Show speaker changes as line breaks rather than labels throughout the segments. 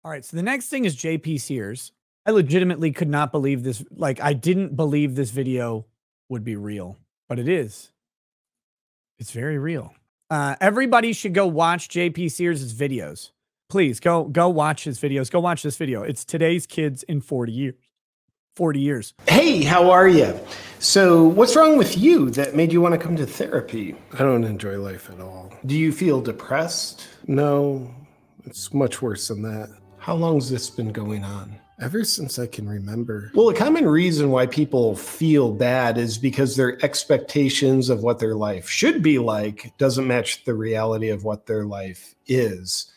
All right. So the next thing is JP Sears. I legitimately could not believe this. Like, I didn't believe this video would be real, but it is. It's very real. Everybody should go watch JP Sears' videos. Please go watch his videos. Go watch this video. It's today's kids in 40 years. 40 years.
Hey, how are you? So what's wrong with you that made you want to come to therapy?
I don't enjoy life at all.
Do you feel depressed?
No, it's much worse than that.
How long's this been going on?
Ever since I can remember.
Well, a common reason why people feel bad is because their expectations of what their life should be like doesn't match the reality of what their life is.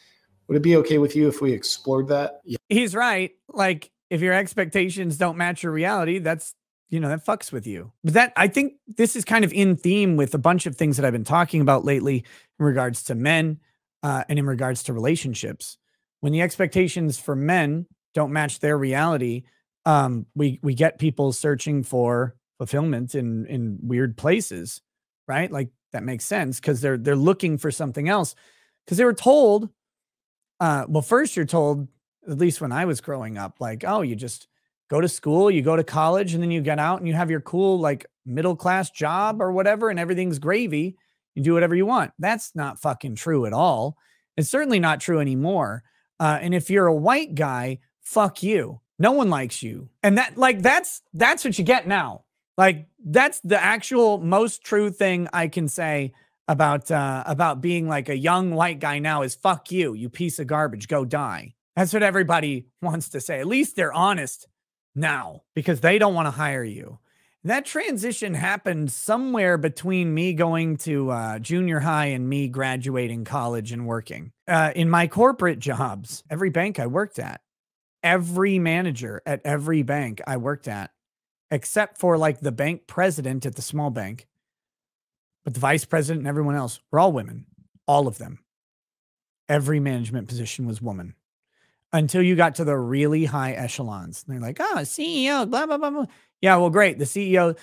Would it be okay with you if we explored that?
Yeah. He's right. Like, if your expectations don't match your reality, that's, you know, that fucks with you. But that, I think this is kind of in theme with a bunch of things that I've been talking about lately in regards to men and in regards to relationships. When the expectations for men don't match their reality, we get people searching for fulfillment in weird places, right? Like, that makes sense because they're looking for something else because they were told. Well, first you're told, at least when I was growing up, like, oh, you just go to school, you go to college, and then you get out and you have your cool, like, middle-class job or whatever, and everything's gravy. You do whatever you want. That's not fucking true at all. It's certainly not true anymore. And if you're a white guy, fuck you. No one likes you. And that, like, that's what you get now. Like, that's the actual most true thing I can say about being like a young white guy now is fuck you, you piece of garbage, go die. That's what everybody wants to say. At least they're honest now because they don't want to hire you. That transition happened somewhere between me going to junior high and me graduating college and working. In my corporate jobs, every bank I worked at, every manager at every bank I worked at, except for like the bank president at the small bank, but the vice president and everyone else were all women, all of them. Every management position was woman. Until you got to the really high echelons. And they're like, oh, CEO, blah, blah, blah, blah. Yeah, well, great. The CEO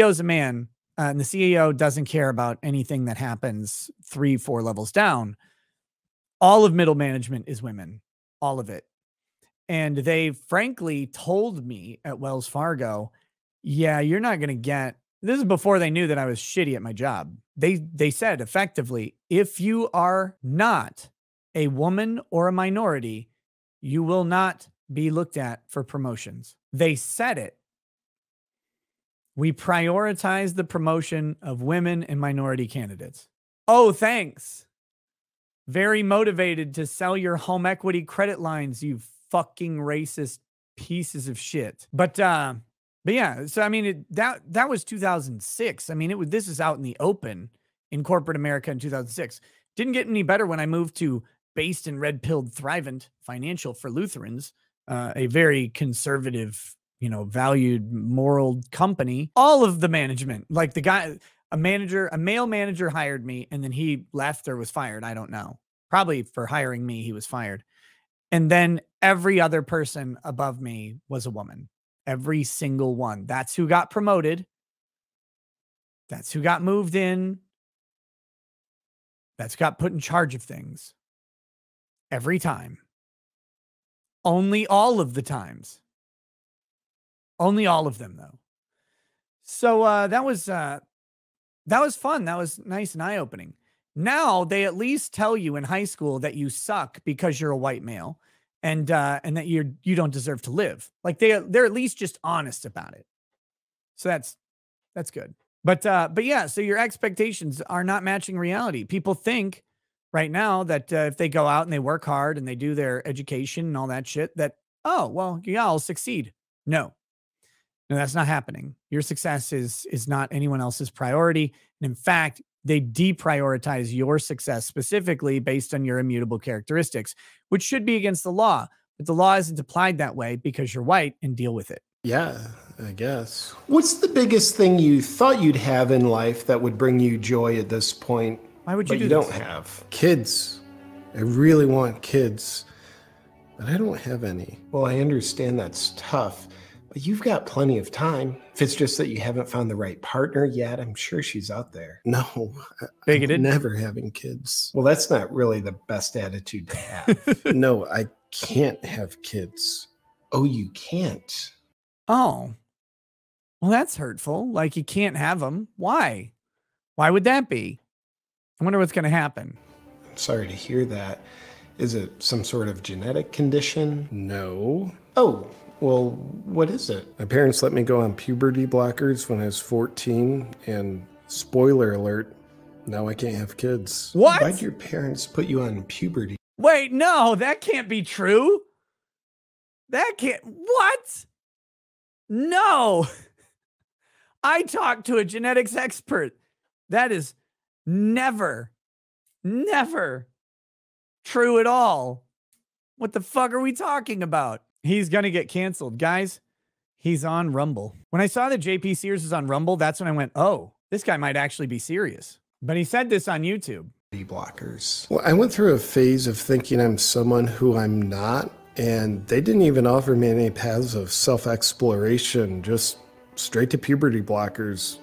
is a man, and the CEO doesn't care about anything that happens 3-4 levels down. All of middle management is women, all of it. And they frankly told me at Wells Fargo, yeah, you're not going to get, this is before they knew that I was shitty at my job. They said effectively, if you are not a woman or a minority, you will not be looked at for promotions. They said it. We prioritize the promotion of women and minority candidates. Oh, thanks. Very motivated to sell your home equity credit lines, you fucking racist pieces of shit. But yeah, so I mean, that was 2006. I mean, this is out in the open in corporate America in 2006. Didn't get any better when I moved to based in red-pilled Thrivent Financial for Lutherans, a very conservative, you know, valued moral company. All of the management, like the guy, a male manager hired me and then he left or was fired. I don't know. Probably for hiring me, he was fired. And then every other person above me was a woman. Every single one. That's who got promoted. That's who got moved in. That's who got put in charge of things. Every time. Only all of the times. Only all of them, though. So that was fun. That was nice and eye-opening. Now they at least tell you in high school that you suck because you're a white male and that you don't deserve to live. Like they're at least just honest about it. So that's good. But yeah, so your expectations are not matching reality. People think right now that if they go out and they work hard and they do their education and all that shit, that, oh, well, yeah, I'll succeed. No, that's not happening. Your success is not anyone else's priority. And in fact, they deprioritize your success specifically based on your immutable characteristics, which should be against the law. But the law isn't applied that way because you're white, and deal with it.
Yeah, I guess.
What's the biggest thing you thought you'd have in life that would bring you joy at this point?
Why would you
but you don't have?
Kids. I really want kids, but I don't have any.
Well, I understand that's tough, but you've got plenty of time. If it's just that you haven't found the right partner yet, I'm sure she's out there.
No,
Bigoted.
I'm never having kids.
Well, that's not really the best attitude to have.
No, I can't have kids.
Oh, you can't.
Oh, well, that's hurtful. Like you can't have them. Why? Why would that be? I wonder what's going to happen.
I'm sorry to hear that. Is it some sort of genetic condition?
No.
Oh, well, what is it?
My parents let me go on puberty blockers when I was 14, and spoiler alert, now I can't have kids.
What?
Why'd your parents put you on puberty?
Wait, no, that can't be true. That can't. What? No. I talked to a genetics expert. That is never true at all. What the fuck are we talking about? He's going to get canceled. Guys, he's on Rumble. When I saw that JP Sears is on Rumble, that's when I went, oh, this guy might actually be serious. But he said this on YouTube.
Blockers.
Well, I went through a phase of thinking I'm someone who I'm not, and they didn't even offer me any paths of self-exploration, just straight to puberty blockers.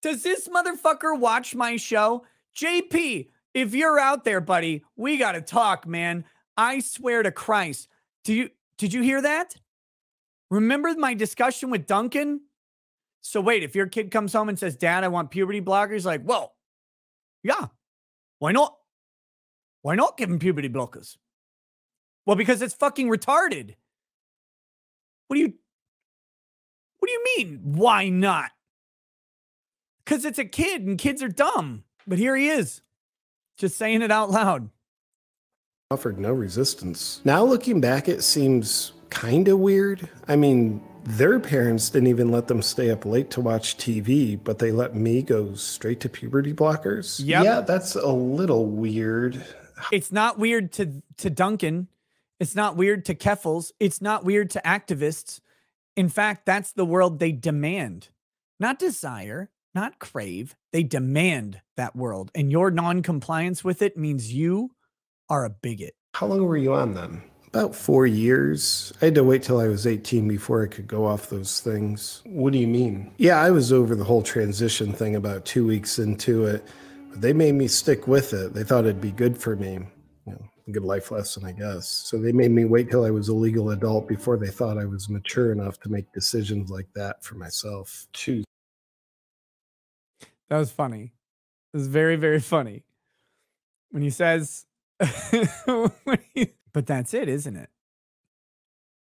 Does this motherfucker watch my show? JP, if you're out there, buddy, we got to talk, man. I swear to Christ. Did you hear that? Remember my discussion with Duncan? So wait, if your kid comes home and says, Dad, I want puberty blockers, like, well, yeah, why not? Why not give him puberty blockers? Well, because it's fucking retarded. What do you mean, why not? Because it's a kid and kids are dumb. But here he is, just saying it out loud.
Offered no resistance. Now looking back, it seems kind of weird. I mean, their parents didn't even let them stay up late to watch TV, but they let me go straight to puberty blockers.
Yep.
Yeah, that's a little weird.
It's not weird to Duncan. It's not weird to Keffels. It's not weird to activists. In fact, that's the world they demand. Not desire, not crave. They demand that world. And your non-compliance with it means you are a bigot.
How long were you on them?
About 4 years. I had to wait till I was 18 before I could go off those things.
What do you mean?
Yeah, I was over the whole transition thing about 2 weeks into it. But they made me stick with it. They thought it'd be good for me. A good life lesson, I guess. So they made me wait till I was a legal adult before they thought I was mature enough to make decisions like that for myself.
Two.
That was funny. It was very, very funny. When he says, but that's it, isn't it?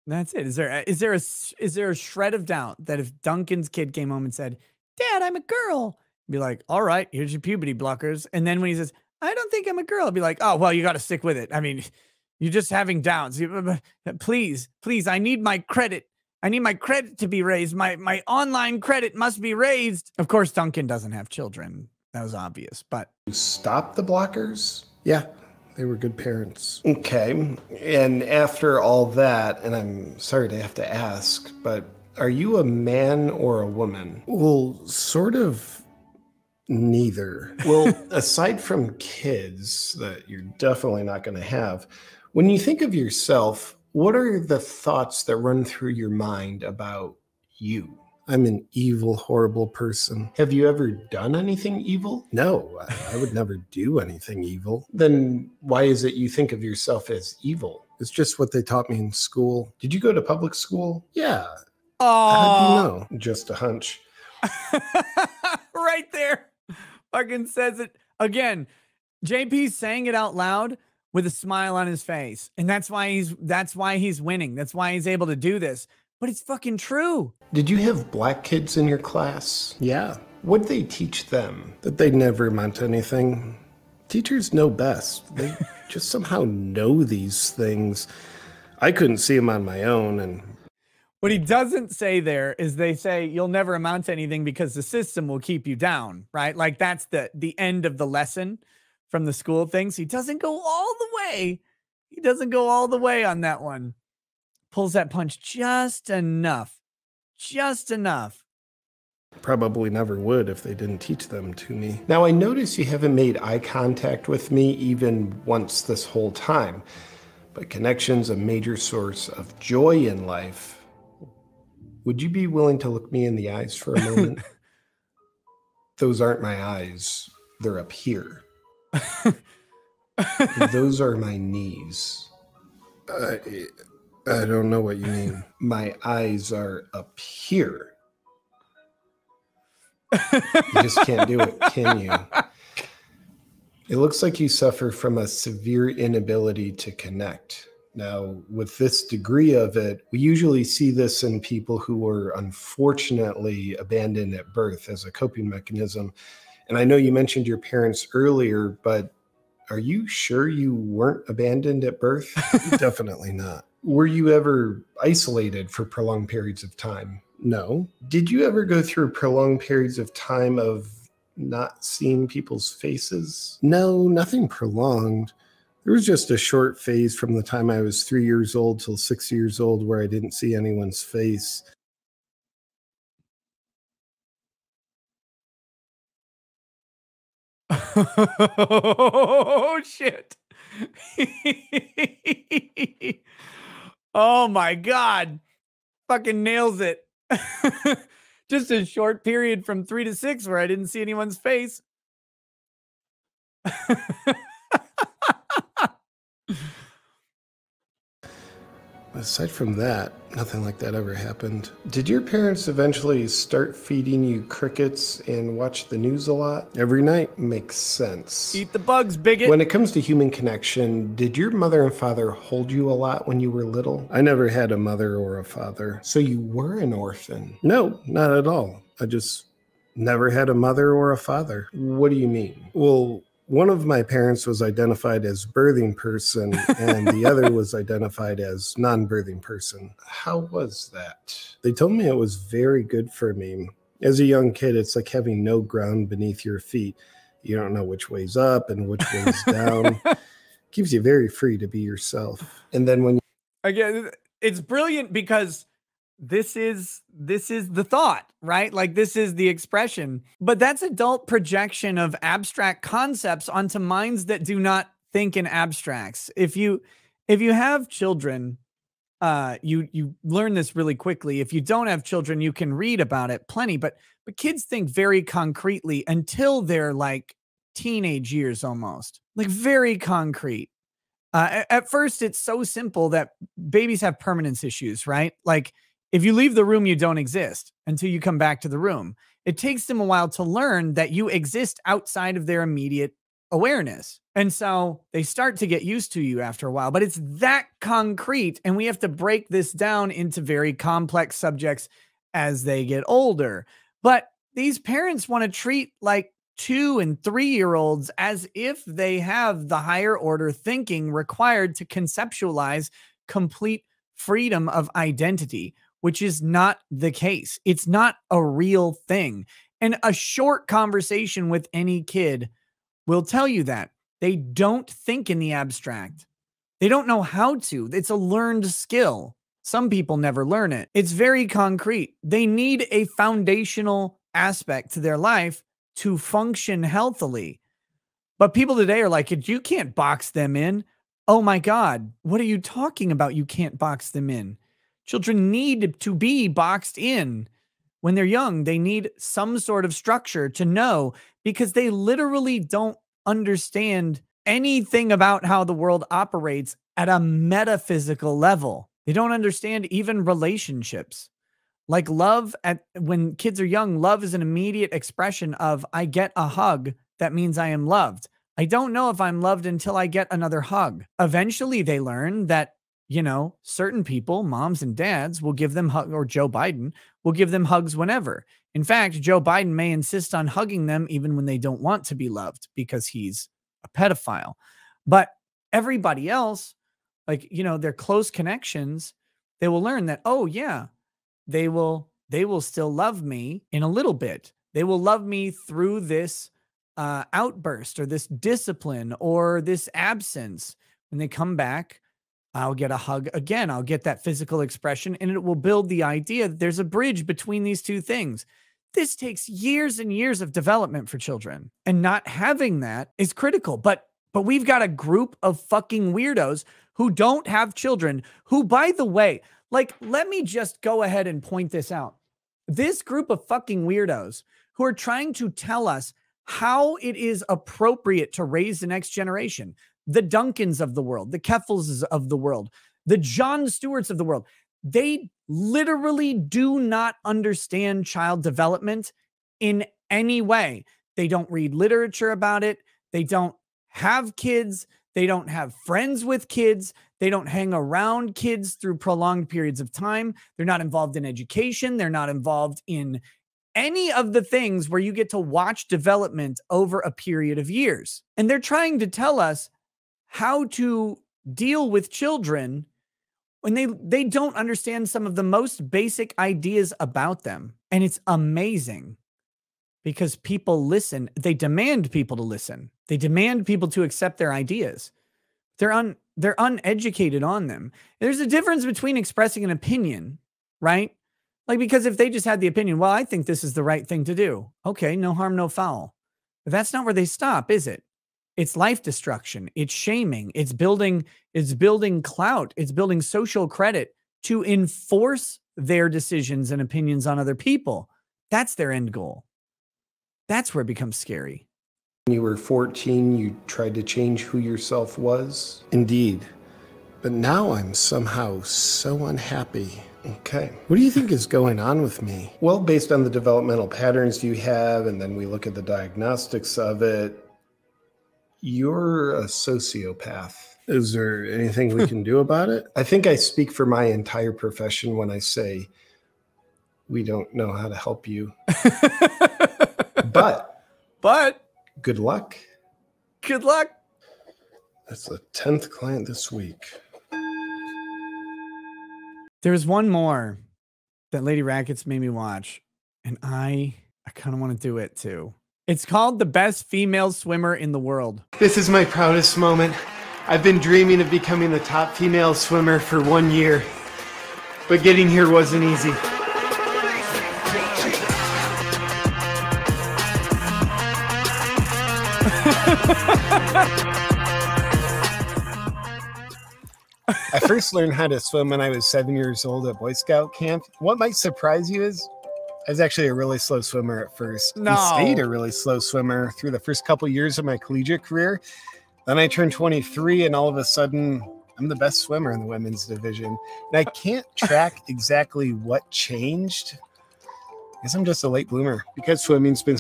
That's it. Is there a shred of doubt that if Duncan's kid came home and said, Dad, I'm a girl, I'd be like, all right, here's your puberty blockers. And then when he says, I don't think I'm a girl, I'd be like, oh, well, you got to stick with it. I mean, you're just having doubts. Please, I need my credit. I need my credit to be raised. My online credit must be raised. Of course, Duncan doesn't have children. That was obvious, but.
You stop the blockers?
Yeah, they were good parents.
Okay. And after all that, and I'm sorry to have to ask, but are you a man or a woman?
Well, sort of neither.
Well, aside from kids that you're definitely not going to have, when you think of yourself, what are the thoughts that run through your mind about you?
I'm an evil, horrible person.
Have you ever done anything evil?
No, I would never do anything evil.
Then why is it you think of yourself as evil?
It's just what they taught me in school.
Did you go to public school?
Yeah.
Oh,
How do you know?
Just a hunch.
Right there. Fucking says it again. JP's saying it out loud with a smile on his face. And that's why he's winning. That's why he's able to do this. But it's fucking true.
Did you have black kids in your class?
Yeah.
What'd they teach them?
That they never meant anything. Teachers know best. They just somehow know these things. I couldn't see them on my own. And
what he doesn't say there is they say you'll never amount to anything because the system will keep you down, right? Like that's the end of the lesson from the school things. He doesn't go all the way. He doesn't go all the way on that one. Pulls that punch just enough. Just enough.
Probably never would if they didn't teach them to me.
Now, I notice you haven't made eye contact with me even once this whole time, but connection's a major source of joy in life. Would you be willing to look me in the eyes for a moment? Those aren't my eyes. They're up here. Those are my knees.
I don't know what you mean.
My eyes are up here. You just can't do it, can you? It looks like you suffer from a severe inability to connect. Now, with this degree of it, we usually see this in people who were unfortunately abandoned at birth as a coping mechanism. And I know you mentioned your parents earlier, but are you sure you weren't abandoned at birth?
Definitely not.
Were you ever isolated for prolonged periods of time?
No.
Did you ever go through prolonged periods of time of not seeing people's faces?
No, nothing prolonged. There was just a short phase from the time I was 3 years old till 6 years old where I didn't see anyone's face.
Oh, shit. Oh, my God. Fucking nails it. Just a short period from 3 to 6 where I didn't see anyone's face.
Aside from that, nothing like that ever happened.
Did your parents eventually start feeding you crickets and watch the news a lot?
Every night.
Makes sense.
Eat the bugs, bigot.
When it comes to human connection, did your mother and father hold you a lot when you were little?
I never had a mother or a father.
So you were an orphan?
No, not at all. I just never had a mother or a father.
What do you mean?
Well, one of my parents was identified as birthing person and the other was identified as non-birthing person.
How was that?
They told me it was very good for me. As a young kid, it's like having no ground beneath your feet. You don't know which way's up and which way's down. Keeps you very free to be yourself.
And then when
Again, it's brilliant because this is the thought, right? Like this is the expression, but that's adult projection of abstract concepts onto minds that do not think in abstracts. If you have children, you learn this really quickly. If you don't have children, you can read about it plenty, but kids think very concretely until they're like teenage years, almost like very concrete. At first, it's so simple that babies have permanence issues, right? Like if you leave the room, you don't exist until you come back to the room. It takes them a while to learn that you exist outside of their immediate awareness. And so they start to get used to you after a while, but it's that concrete. And we have to break this down into very complex subjects as they get older. But these parents want to treat like 2- and 3-year-olds as if they have the higher order thinking required to conceptualize complete freedom of identity, which is not the case. It's not a real thing. And a short conversation with any kid will tell you that. They don't think in the abstract. They don't know how to. It's a learned skill. Some people never learn it. It's very concrete. They need a foundational aspect to their life to function healthily. But people today are like, you can't box them in. Oh my God, what are you talking about? You can't box them in. Children need to be boxed in when they're young. They need some sort of structure to know because they literally don't understand anything about how the world operates at a metaphysical level. They don't understand even relationships. Like love, when kids are young, love is an immediate expression of, I get a hug. That means I am loved. I don't know if I'm loved until I get another hug. Eventually they learn that, certain people, moms and dads, will give them hug, or Joe Biden will give them hugs whenever. In fact, Joe Biden may insist on hugging them even when they don't want to be loved because he's a pedophile. But everybody else, their close connections, they will learn that, oh yeah, they will still love me in a little bit. They will love me through this outburst or this discipline or this absence. When they come back, I'll get a hug again. I'll get that physical expression, and it will build the idea that there's a bridge between these two things. This takes years and years of development for children, and not having that is critical. But we've got a group of fucking weirdos who don't have children, who, by the way, let me just go ahead and point this out. This group of fucking weirdos who are trying to tell us how it is appropriate to raise the next generation, the Duncans of the world, the Keffels of the world, the Jon Stewarts of the world, they literally do not understand child development in any way. They don't read literature about it. They don't have kids. They don't have friends with kids. They don't hang around kids through prolonged periods of time. They're not involved in education. They're not involved in any of the things where you get to watch development over a period of years. And they're trying to tell us how to deal with children when they don't understand some of the most basic ideas about them. And it's amazing because people listen. They demand people to listen. They demand people to accept their ideas. They're uneducated on them. There's a difference between expressing an opinion, right? Like, because if they just had the opinion, well, I think this is the right thing to do. Okay, no harm, no foul. But that's not where they stop, is it? It's life destruction. It's shaming. It's building clout. It's building social credit to enforce their decisions and opinions on other people. That's their end goal. That's where it becomes scary.
When you were 14, you tried to change who yourself was? Indeed. But now I'm somehow so unhappy. Okay. What do you think is going on with me? Well, based on the developmental patterns you have, and then we look at the diagnostics of it, you're a sociopath. Is there anything we can do about it? I think I speak for my entire profession when I say we don't know how to help you. But good luck.
Good luck.
That's the 10th client this week.
There's one more that Lady Rackets made me watch, and I kind of want to do it too. It's called The Best Female Swimmer in the World.
This is my proudest moment. I've been dreaming of becoming the top female swimmer for 1 year, but getting here wasn't easy.
I first learned how to swim when I was 7 years old at Boy Scout camp. What might surprise you is I was actually a really slow swimmer at first.
No.
I stayed a really slow swimmer through the first couple years of my collegiate career. Then I turned 23 and all of a sudden I'm the best swimmer in the women's division. And I can't track exactly what changed. I guess I'm just a late bloomer because swimming's been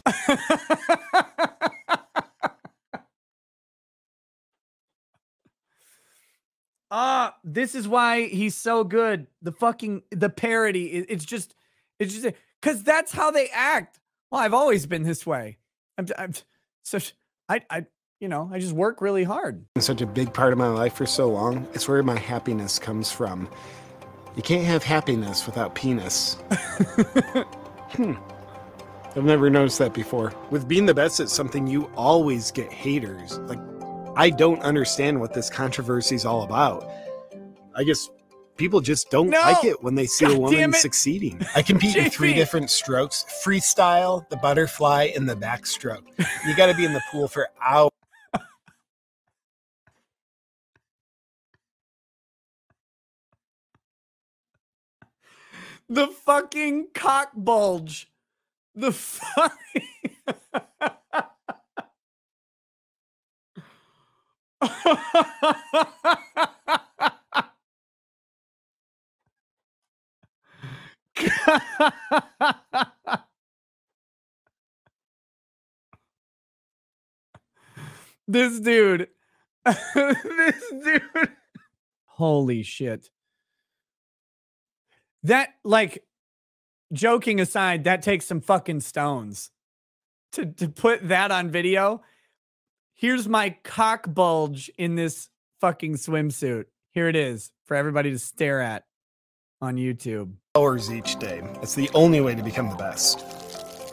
this is why he's so good. The parody. It's just because that's how they act. Well, I've always been this way. I just work really hard.
such a big part of my life for so long. It's where my happiness comes from. You can't have happiness without penis. I've never noticed that before. With being the best at something, you always get haters. Like, I don't understand what this controversy is all about. I guess people just don't like it when they see a woman succeeding. I compete in 3 different strokes: freestyle, the butterfly, and the backstroke. You got to be in the pool for hours.
The fucking cock bulge. The fucking... This dude. Holy shit. That, like, joking aside, that takes some fucking stones to put that on video. Here's my cock bulge in this fucking swimsuit. Here it is for everybody to stare at on YouTube.
Hours each day. That's the only way to become the best.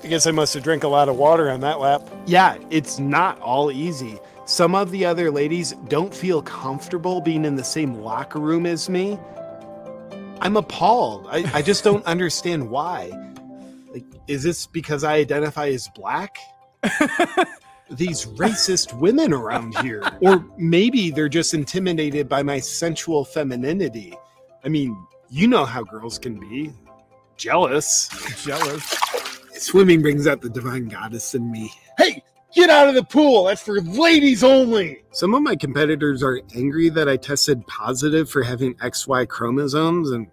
I guess I must have drank a lot of water on that lap. Yeah, it's not all easy. Some of the other ladies don't feel comfortable being in the same locker room as me. I'm appalled. I just don't understand why. Like, is this because I identify as black? These racist women around here. Or maybe they're just intimidated by my sensual femininity. I mean, you know how girls can be. Jealous.
Jealous.
Swimming brings out the divine goddess in me. Hey,
Get out of the pool. That's for ladies only.
Some of my competitors are angry that I tested positive for having XY chromosomes, and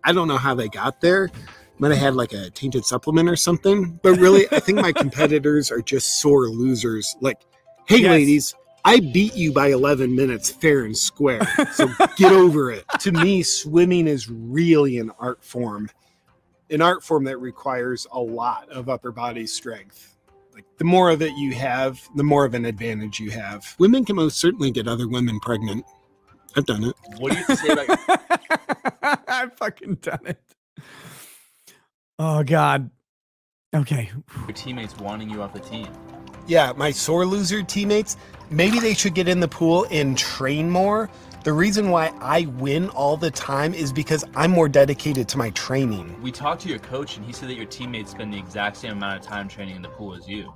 I don't know how they got there. Might have had like a tainted supplement or something. But really, I think my competitors are just sore losers. Like, hey,
Yes.
ladies, I beat you by 11 minutes fair and square. So get over it.
To me, swimming is really an art form that requires a lot of upper body strength. Like, the more of it you have, the more of an advantage you have.
Women can most certainly get other women pregnant. I've done it.
What do you have to say about
I've fucking done it. Oh God. Okay.
your teammates wanting you off the team?
Yeah, my sore loser teammates, maybe they should get in the pool and train more. The reason why I win all the time is because I'm more dedicated to my training.
We talked to your coach, and he said that your teammates spend the exact same amount of time training in the pool as you.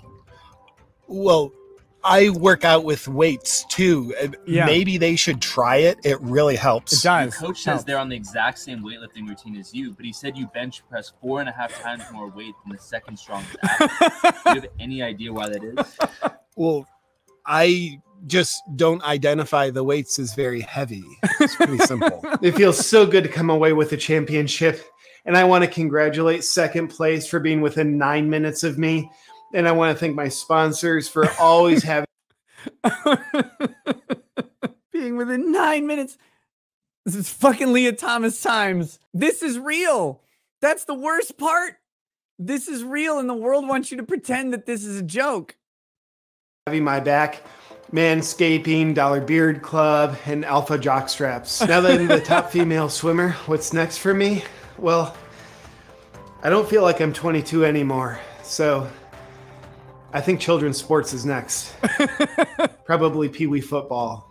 Well, I work out with weights too.
Yeah.
Maybe they should try it. It really helps.
It
Your
does.
coach says
help.
they're on the exact same weightlifting routine as you, but he said you bench press 4.5 times more weight than the second strongest athlete. Do you have any idea why that is?
Well, I just don't identify the weights as very heavy. It's pretty simple.
It feels so good to come away with a championship. And I want to congratulate second place for being within 9 minutes of me. And I want to thank my sponsors for always having.
Being within 9 minutes. This is fucking Leah Thomas times. This is real. That's the worst part. This is real, and the world wants you to pretend that this is a joke.
Having my back, Manscaping, Dollar Beard Club, and Alpha Jock Straps. Now that I'm the top female swimmer, what's next for me? Well, I don't feel like I'm 22 anymore, so I think children's sports is next. Probably Pee Wee football.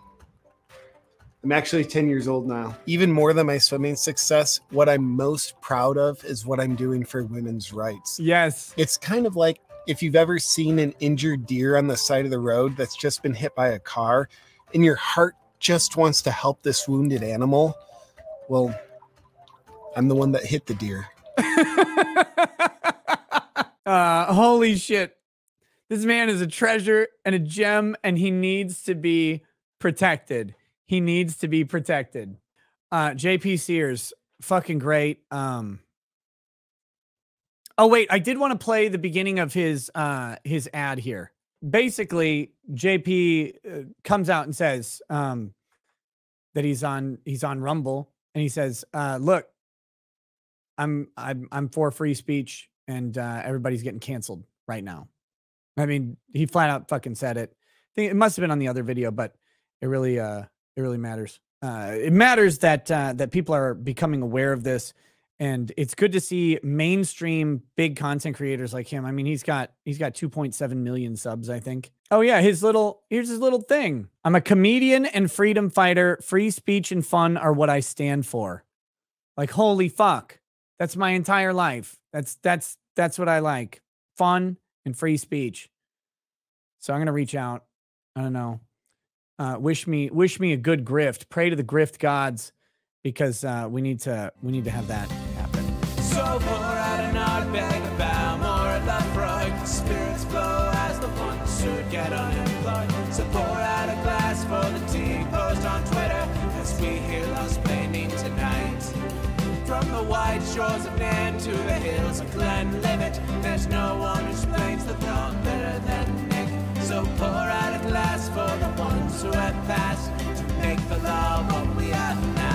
I'm actually 10 years old now.
Even more than my swimming success, what I'm most proud of is what I'm doing for women's rights.
Yes.
It's kind of like if you've ever seen an injured deer on the side of the road that's just been hit by a car and your heart just wants to help this wounded animal. Well, I'm the one that hit the deer.
Holy shit. This man is a treasure and a gem, and he needs to be protected. He needs to be protected. JP Sears, fucking great. Oh wait, I did want to play the beginning of his ad here. Basically, JP comes out and says that he's on Rumble, and he says, "Look, I'm for free speech, and everybody's getting canceled right now." I mean, he flat out fucking said it. I think it must have been on the other video, but it really matters. It matters that people are becoming aware of this, and it's good to see mainstream big content creators like him. I mean, he's got 2.7 million subs, I think. Oh yeah, here's his little thing. I'm a comedian and freedom fighter. Free speech and fun are what I stand for. Like, holy fuck. That's my entire life. That's what I like. Fun and free speech. So I'm gonna reach out. I don't know. Wish me a good grift. Pray to the grift gods, because we need to have that happen.
So pour out an art bag of Balmore at Lafroig. Spirits flow as the ones who get unemployed. So pour out a glass for the team. Post on Twitter as we hear Lost Blaming tonight. From the white shores of Nan to the hills of Glenlivet, there's no one who explains the thought better than Nick. So pour out a glass for the ones who have passed to make the law what we are now.